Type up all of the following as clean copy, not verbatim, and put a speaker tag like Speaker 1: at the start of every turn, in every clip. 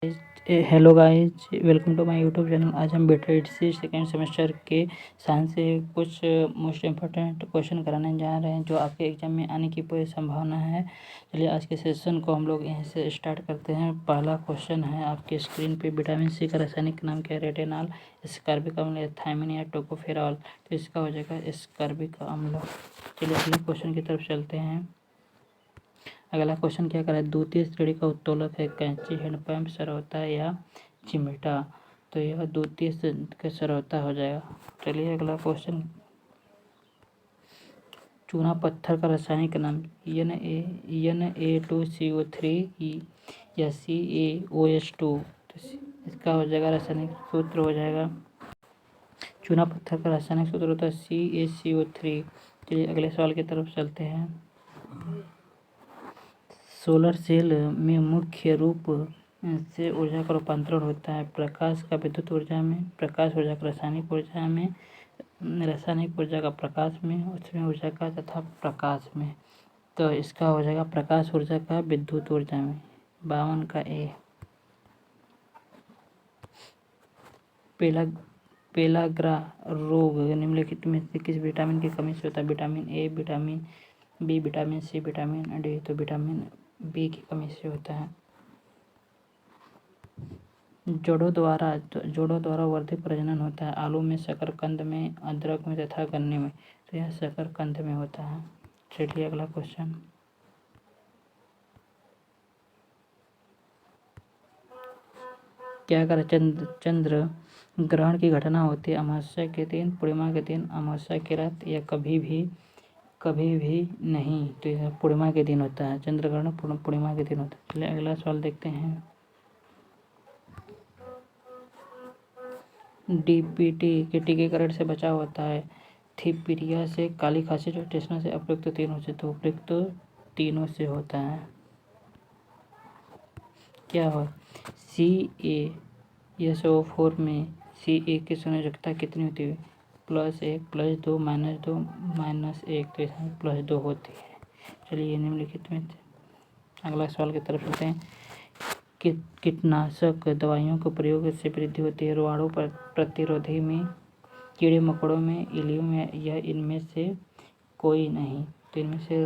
Speaker 1: Hello guys, welcome to my YouTube channel. आज हम बीटेड सेकेंड सेमेस्टर के साइंस से कुछ मोस्ट इम्पोर्टेंट क्वेश्चन कराने जा रहे हैं जो आपके एग्जाम में आने की पूरी संभावना है। चलिए आज के सेशन को हम लोग यहीं से स्टार्ट करते हैं। पहला क्वेश्चन है आपके स्क्रीन पे, विटामिन सी का रासायनिक नाम क्या है? रेटिनॉल, स्कर्बिक अम्ल या थायमिन या टोकोफेरॉल। तो इसका हो जाएगा स्कर्बिक अम्ल। चलिए अगले क्वेश्चन की तरफ चलते हैं। अगला क्वेश्चन क्या करा है? द्वितीय श्रेणी का उत्तोलक है कैंची, हैंडपंप, सरौता या चिमटा। तो यह द्वितीय का सरौता हो जाएगा। चलिए अगला क्वेश्चन, चूना पत्थर का रासायनिक नाम Na2CO3 या CaOH2। तो इसका हो जाएगा रासायनिक सूत्र हो जाएगा, चूना पत्थर का रासायनिक सूत्र होता है CaCO3। चलिए अगले सवाल की तरफ चलते हैं। सोलर सेल में मुख्य रूप से ऊर्जा का रूपांतरण होता है प्रकाश का विद्युत ऊर्जा में, प्रकाश ऊर्जा का रासायनिक ऊर्जा में, रासायनिक ऊर्जा का प्रकाश में, उसमें ऊर्जा का तथा प्रकाश में। तो इसका हो जाएगा प्रकाश ऊर्जा का विद्युत ऊर्जा में। 52 का ए। पेलाग्रा रोग निम्नलिखित में से किस विटामिन की कमी से होता है? Vitamin A, vitamin B, vitamin C, vitamin D. तो विटामिन बी की कमी से होता है। जोड़ों द्वारा वर्धित प्रजनन होता है आलू में, शकरकंद में, अदरक में तथा गन्ने में। तो यह शकरकंद में होता है। चलिए अगला क्वेश्चन, क्या कर चंद्र ग्रहण की घटना होती है अमावस्या के दिन, पूर्णिमा के दिन, अमावस्या की रात या कभी भी नहीं। तो यह पूर्णिमा के दिन होता है। चंद्र ग्रहण पूर्णिमा के दिन होता है। चलिए अगला सवाल देखते हैं। डीपीटी के टीकाकरण से बचाव होता है थिपीरिया से, काली खांसी जो टेस्ना से, अप्रयुक्त तीनों से। तो उपयुक्त तीनों से होता है। क्या हो CaSO4 में Ca की संयोजकता कितनी होती है? +1, +2, -2, -1। तो इसमें +2 होती है। चलिए निम्नलिखित में अगला सवाल की तरफ चलते हैं। कीटनाशक दवाइयों के प्रयोग से वृद्धि होती है रोगाणु प्रतिरोधी में, कीड़े मकोड़ों में, इल्लियों में या इनमें से कोई नहीं। तो इनमें से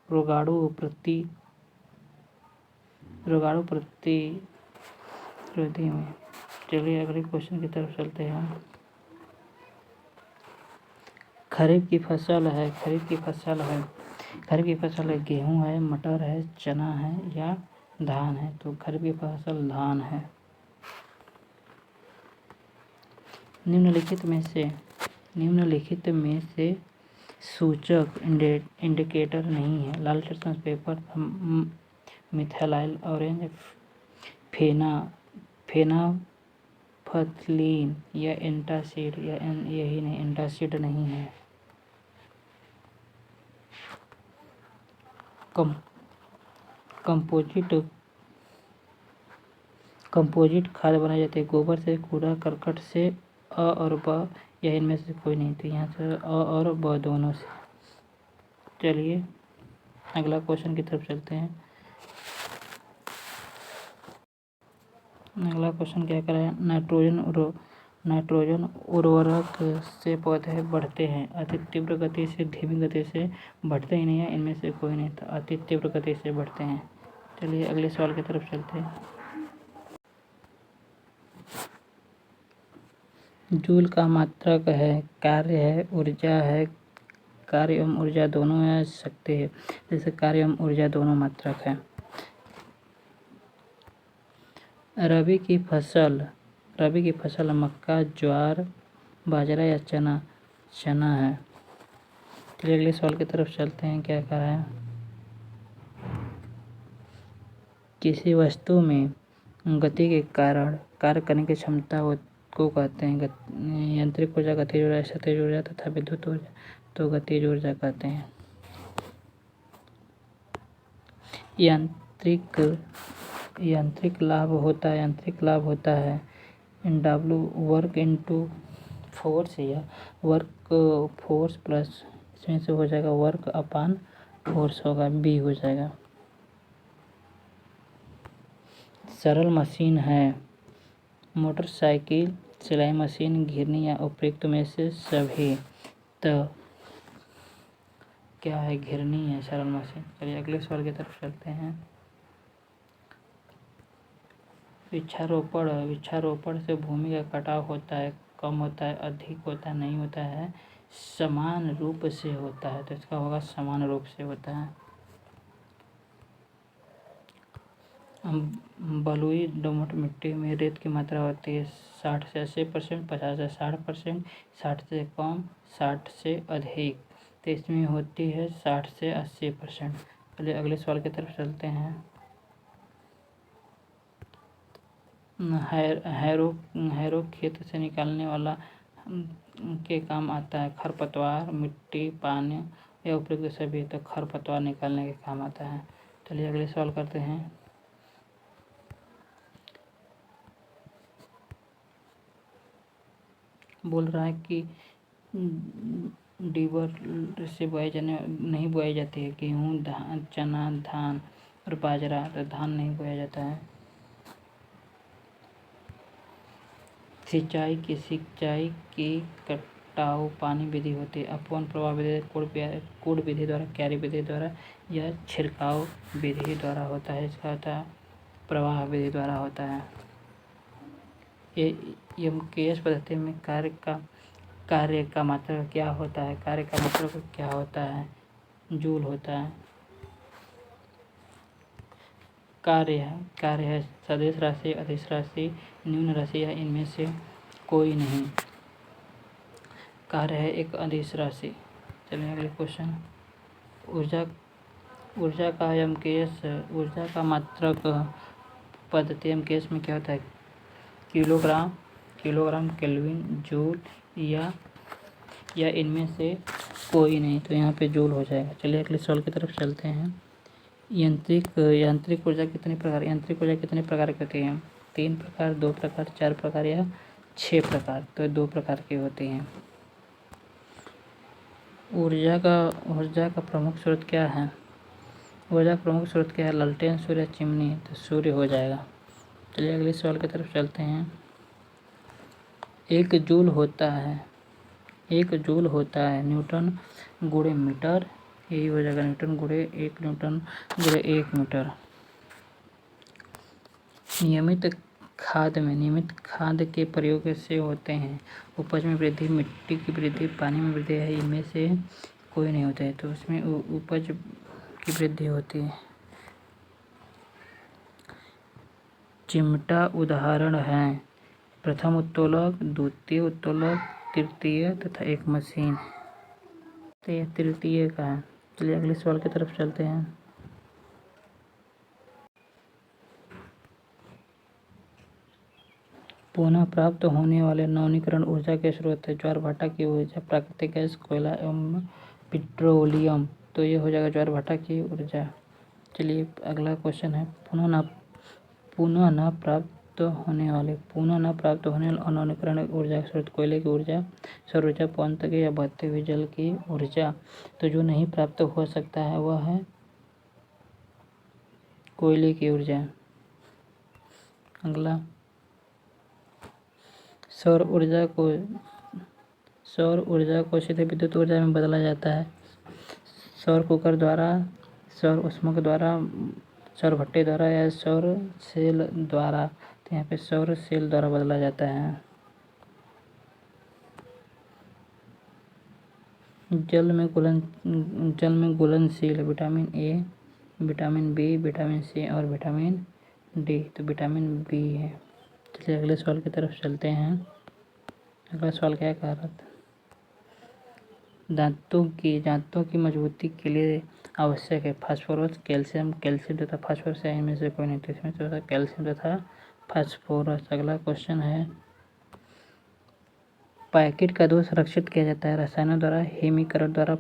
Speaker 1: रोगाणु प्रतिरोधी में। चलिए अगले क्वेश्चन की तरफ चलते हैं। खरीफ की फसल है गेहूं है, मटर है, चना है या धान है। तो खरीफ की फसल धान है। निम्नलिखित में से सूचक इंडिकेटर नहीं है? लाल चरस पेपर, मिथाइल ऑरेंज, फेनाफथलीन या एंटासिड या यही नहीं, एंटासिड नहीं है। कंपोजिट खाद बनाए जाते हैं गोबर से, कूड़ा करकट से, अ और ब या इनमें से कोई नहीं। तो यहाँ से अ और ब दोनों से। चलिए अगला क्वेश्चन की तरफ चलते हैं। अगला क्वेश्चन क्या करें? नाइट्रोजन उर्वरक से पौधे बढ़ते हैं अति तीव्र गति से, धीमी गति से, बढ़ते ही नहीं है, इनमें से कोई नहीं। तो अति तीव्र गति से बढ़ते हैं। चलिए अगले सवाल की तरफ चलते हैं। जूल का मात्रक है, कार्य है, ऊर्जा है। कार्य एवं ऊर्जा दोनों है, शक्ति है। जैसे कार्य एवं ऊर्जा दोनों मात्रक है। रबी की फसल मक्का, ज्वार, बाजरा या चना है। चलिए अगले सवाल की तरफ चलते हैं। क्या कह रहा है? किसी वस्तु में गति के कारण कार्य करने की क्षमता को कहते हैं यांत्रिक ऊर्जा, गतिज ऊर्जा, स्थितिज ऊर्जा तथा विद्युत ऊर्जा। तो गतिज ऊर्जा कहते हैं। यांत्रिक लाभ होता है W वर्क इनटू फोर्स या वर्क फोर्स प्लस, इसमें से हो जाएगा वर्क अपान फोर्स होगा, B हो जाएगा। सरल मशीन है। मोटरसाइकिल, सिलाई मशीन, घिरनी या उपयुक्त में से सभी। तो क्या है? घिरनी है सरल मशीन। चलिए अगले सवाल की तरफ चलते हैं। वृक्षारोपण। वृक्षारोपण से भूमि का कटाव होता है, कम होता है, अधिक होता है, नहीं होता है, समान रूप से होता है। तो इसका होगा समान रूप से होता है। बलुई दोमट मिट्टी में रेत की मात्रा होती है 60 से 80%, 50 से 60%, 60 से कम, 60 से अधिक। तो इसमें होती है 60 से 80%। चलिए अगले सवाल की तरफ चलते हैं। हैरो खेत से निकालने वाला के काम आता है। खरपतवार, मिट्टी, पानी या उपयुक्त सभी। तो खरपतवार निकालने के काम आता है। चलिए अगले सवाल करते हैं। बोल रहा है कि डिबर से नहीं बोई जाती है गेहूँ, धान, चना, धान और बाजरा। तो धान नहीं बोया जाता है। सिंचाई की कटाव पानी विधि होती है। अपवन प्रवाह विधि, कूड़ विधि द्वारा, क्यारी विधि द्वारा या छिड़काव विधि द्वारा होता है। इसका होता है प्रवाह विधि द्वारा होता है। ये एमकेएस पद्धति में कार्य का मात्रक क्या होता है? कार्य का मात्रक क्या होता है? जूल होता है। कार्य है सदिश राशि, अदिश राशि, न्यून राशि या इनमें से कोई नहीं। कार्य है एक अदिश राशि। चलिए अगले क्वेश्चन। ऊर्जा का एमकेएस, ऊर्जा का मात्रक पद्धति एमकेएस में क्या होता है? किलोग्राम, केल्विन, जूल या इनमें से कोई नहीं। तो यहाँ पे जूल हो जाएगा। चलिए अगले सवाल की तरफ चलते हैं। यांत्रिक ऊर्जा कितने प्रकार की होती है? 3 प्रकार, 2 प्रकार, 4 प्रकार या 6 प्रकार। तो 2 प्रकार की होती हैं। ऊर्जा का प्रमुख स्रोत क्या है? ऊर्जा का प्रमुख स्रोत क्या है? लालटेन, सूर्य, चिमनी। तो सूर्य हो जाएगा। चलिए अगले सवाल की तरफ चलते हैं। एक जूल होता है न्यूटन गुणे मीटर। यही हो जाएगा न्यूटन गुणे 1 न्यूटन गुणे 1 मीटर। नियमित खाद के प्रयोग से होते हैं उपज में वृद्धि, मिट्टी की वृद्धि, पानी में वृद्धि है। इनमें से कोई नहीं होता है। तो उसमें उपज की वृद्धि होती है। चिमटा उदाहरण है। प्रथम उत्तोलक, द्वितीय उत्तोलक, तृतीय तथा एक मशीन। तो यह तृतीय का है। चलिए अगले सवाल की तरफ चलते हैं। पुनः प्राप्त होने वाले नवीकरण ऊर्जा के स्रोत है ज्वार भाटा की ऊर्जा, प्राकृतिक गैस, कोयला एवं पेट्रोलियम। तो ये हो जाएगा ज्वार भाटा की ऊर्जा। चलिए अगला क्वेश्चन है। पुनः न प्राप्त होने वाले नवीकरण ऊर्जा के स्रोत कोयले की ऊर्जा, सौर ऊर्जा, पवन तक या बहते हुए जल की ऊर्जा। तो जो नहीं प्राप्त हो सकता है वह है कोयले की ऊर्जा। अगला, सौर ऊर्जा को सीधे विद्युत ऊर्जा में बदला जाता है सौर कुकर द्वारा, सौर ऊष्मक द्वारा, सौर भट्टे द्वारा या सौर सेल द्वारा। तो यहाँ पे सौर सेल द्वारा बदला जाता है। जल में घुलनशील vitamin A, vitamin B, vitamin C और विटामिन डी। तो विटामिन बी है। चलिए अगले सवाल की तरफ चलते हैं। अगला सवाल क्या कह रहा था? दांतों की मजबूती के लिए आवश्यक है फास्फोरस, कैल्शियम तथा फास्फोरस। इनमें से कोई नहीं। तो इसमें से कैल्शियम तथा फास्फोरस। अगला क्वेश्चन है। पैकेट का दूध संरक्षित किया जाता है रसायनों द्वारा, हिमीकरण द्वारा,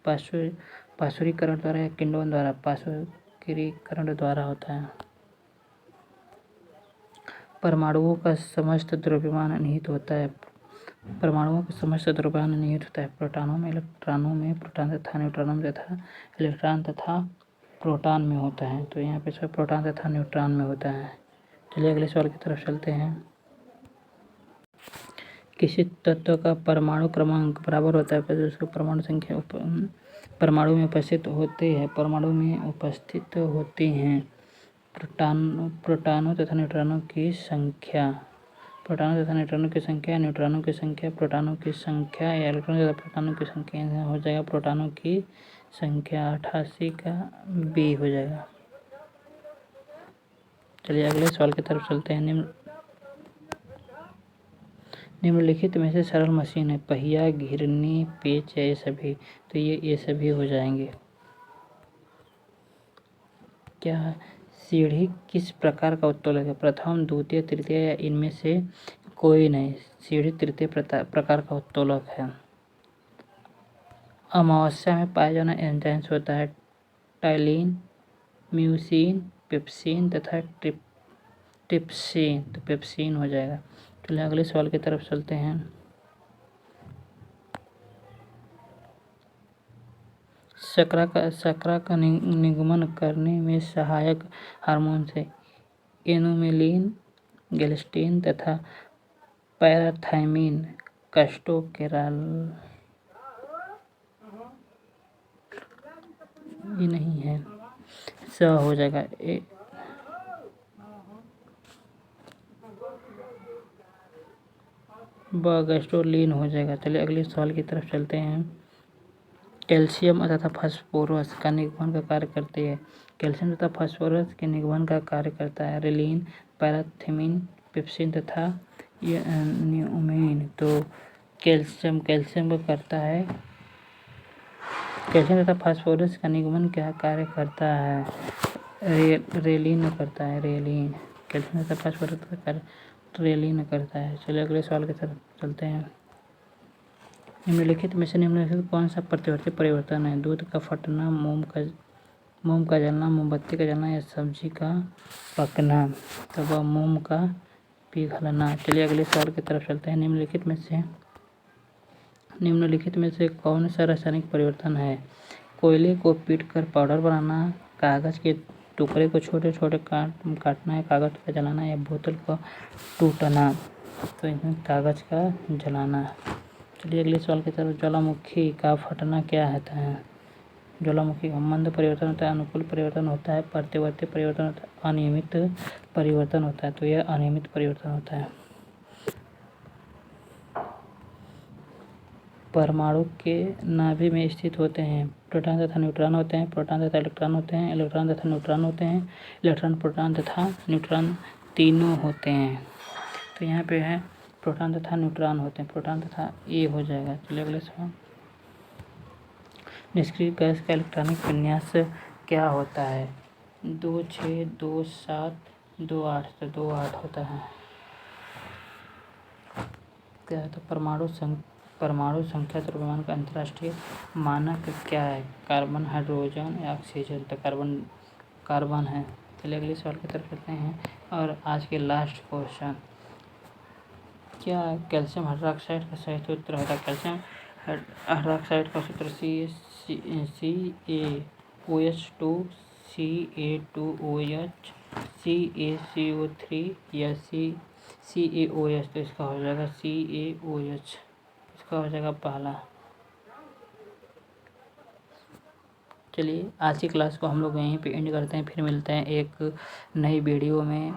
Speaker 1: पाशुरीकरण द्वारा या किण्वन द्वारा। पाशुरीकरण द्वारा होता है। परमाणुओं का समस्त द्रव्यमान निहित होता है। प्रोटॉनों में, इलेक्ट्रॉनों में, प्रोटॉन तथा न्यूट्रॉनों में तथा इलेक्ट्रॉन तथा प्रोटॉन में होता है। तो यहाँ पे सब प्रोटॉन तथा न्यूट्रॉन में होता है। चलिए अगले सवाल की तरफ चलते हैं। किसी तत्व का परमाणु क्रमांक बराबर होता है पर उसको परमाणु संख्या परमाणु में उपस्थित होती हैं प्रोटॉनों तथा न्यूट्रॉनों की संख्या। न्यूट्रॉनों की संख्या, प्रोटॉनों की संख्या या इलेक्ट्रॉन तथा प्रोटॉनों की संख्या हो जाएगा प्रोटॉनों की संख्या। 88 का बी हो जाएगा। चलिए अगले सवाल की तरफ चलते हैं। निम्नलिखित में से सरल मशीन है, पहिया, घिरनी, पेच या ये सभी। तो ये सभी हो जाएंगे। क्या सीढ़ी किस प्रकार का उत्तोलक है? प्रथम, द्वितीय, तृतीय या इनमें से कोई नहीं। सीढ़ी तृतीय प्रकार का उत्तोलक है। अमावस्या में पाया जाना एंजाइम्स होता है टाइलिन, म्यूसिन, पेप्सिन तथा ट्रिप्सिन। तो पेप्सिन हो जाएगा। चलिए अगले सवाल की तरफ चलते हैं। शर्करा का निगमन करने में सहायक हार्मोन से एनुमेलिन, गेल्स्टीन तथा पैराथायमिन। कैस्टोकेराल ये नहीं है, स हो जाएगा। गैस्ट्रोलिन हो जाएगा। चलिए अगले सवाल की तरफ चलते हैं। कैल्शियम तथा फास्फोरस का निगमन का कार्य करती है। कैल्शियम तथा फास्फोरस के निगमन का कार्य करता है रेलिन, पैराथीमिन, पेप्सिन तथा न्यूमिन। तो कैल्शियम का करता है। कैल्शियम तथा फास्फोरस का निगमन क्या कार्य करता है? रेलिन करता है। रेलिन कैल्शियम तथा फास्फोरस का कार्य रेलिन करता है। चलिए अगले सवाल की तरफ चलते हैं। निम्नलिखित में से निम्नलिखित कौन सा प्रतिवर्ती परिवर्तन है? दूध का फटना, मोम का जलना, मोमबत्ती का जलना या सब्जी का पकना। तो वह मोम का पिघलना। चलिए अगले सवाल की तरफ चलते हैं। निम्नलिखित में से कौन सा रासायनिक परिवर्तन है? कोयले को पीटकर पाउडर बनाना, कागज के टुकड़े को छोटे छोटे काटना है, कागज का जलाना या बोतल का टूटना। तो इसमें कागज का जलाना। चलिए अगले सवाल की तरफ। ज्वालामुखी का फटना क्या होता है? ज्वालामुखी का मंद परिवर्तन होता है, अनुकूल परिवर्तन होता है, प्रत्यावर्ती परिवर्तन होता है, अनियमित परिवर्तन होता है। तो यह अनियमित परिवर्तन होता है। परमाणु के नाभि में स्थित होते हैं प्रोटॉन तथा न्यूट्रॉन होते हैं, प्रोटॉन तथा इलेक्ट्रॉन होते हैं, इलेक्ट्रॉन तथा न्यूट्रॉन होते हैं, इलेक्ट्रॉन, प्रोटॉन तथा न्यूट्रॉन तीनों होते हैं। तो यहाँ पे है प्रोटॉन तथा न्यूट्रॉन होते हैं, प्रोटॉन तथा ए हो जाएगा। चलिए अगले सवाल। निष्क्रिय गैस का इलेक्ट्रॉनिक विन्यास क्या होता है? 2, 6, 2, 7, 2, 8। तो 2, 8 होता है। क्या है? तो परमाणु संख्या द्रव्यमान का अंतर्राष्ट्रीय मानक क्या है? कार्बन, हाइड्रोजन या ऑक्सीजन। तो कार्बन है। चलिए अगले सवाल की तरफ चलते हैं। और आज के लास्ट क्वेश्चन, क्या कैल्शियम हाइड्रोक्साइड का सही सूत्र होता है? कैल्शियम हाइड्रोक्साइड का सूत्र CaOH2 Ca2OH CaCO3 या CaOH। तो इसका हो जाएगा CaOH। इसका हो जाएगा पहला। चलिए आज की क्लास को हम लोग यहीं पे एंड करते हैं। फिर मिलते हैं एक नई वीडियो में।